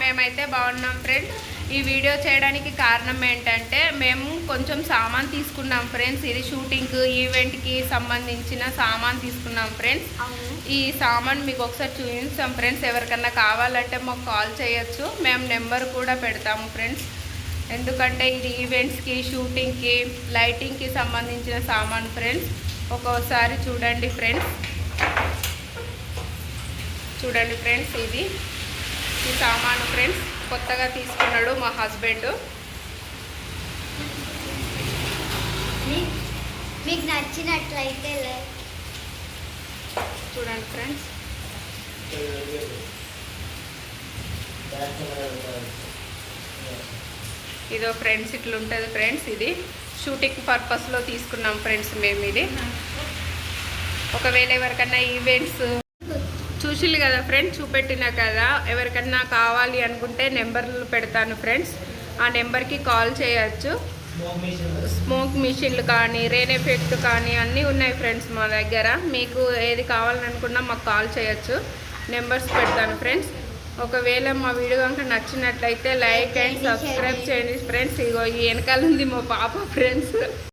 మేమైతే బాగున్నాం ఫ్రెండ్స్. ఈ వీడియో చేయడానికి కారణం ఏంటంటే మేము కొంచెం సామాన్ తీసుకున్నాం ఫ్రెండ్స్. ఇది షూటింగ్ ఈవెంట్కి సంబంధించిన సామాన్ తీసుకున్నాం ఫ్రెండ్స్. ఈ సామాన్ మీకు ఒకసారి చూపిస్తాం ఫ్రెండ్స్. ఎవరికన్నా కావాలంటే మాకు కాల్ చేయొచ్చు, మేము నెంబర్ కూడా పెడతాము ఫ్రెండ్స్. ఎందుకంటే ఇది ఈవెంట్స్కి షూటింగ్కి లైటింగ్కి సంబంధించిన సామాన్ ఫ్రెండ్స్. ఒక్కోసారి చూడండి ఫ్రెండ్స్, ఇది ఈ సామాను ఫ్రెండ్స్ కొత్తగా తీసుకున్నాడు మా హస్బెండ్. మీకు నచ్చినట్లయితే చూడండి ఫ్రెండ్స్. ఇదో ఫ్రెండ్స్ ఇట్లుంటుంది ఫ్రెండ్స్. ఇది షూటింగ్ పర్పస్లో తీసుకున్నాం ఫ్రెండ్స్ మేము. ఇది ఒకవేళ ఎవరికన్నా ఈవెంట్స్ చూసిల్లు కదా ఫ్రెండ్స్, చూపెట్టినా కదా, ఎవరికన్నా కావాలి అనుకుంటే నెంబర్లు పెడతాను ఫ్రెండ్స్. ఆ నెంబర్కి కాల్ చేయొచ్చు. స్మోక్ మిషన్లు కానీ రెయిన్ ఎఫెక్ట్ కానీ అన్నీ ఉన్నాయి ఫ్రెండ్స్ మా దగ్గర. మీకు ఏది కావాలనుకున్నా మాకు కాల్ చేయొచ్చు, నెంబర్స్ పెడతాను ఫ్రెండ్స్. ఒకవేళ మా వీడియో కనుక నచ్చినట్లయితే లైక్ అండ్ సబ్స్క్రైబ్ చేయండి ఫ్రెండ్స్. ఇగో ఈ వెనకాల ఉంది మా పాప ఫ్రెండ్స్.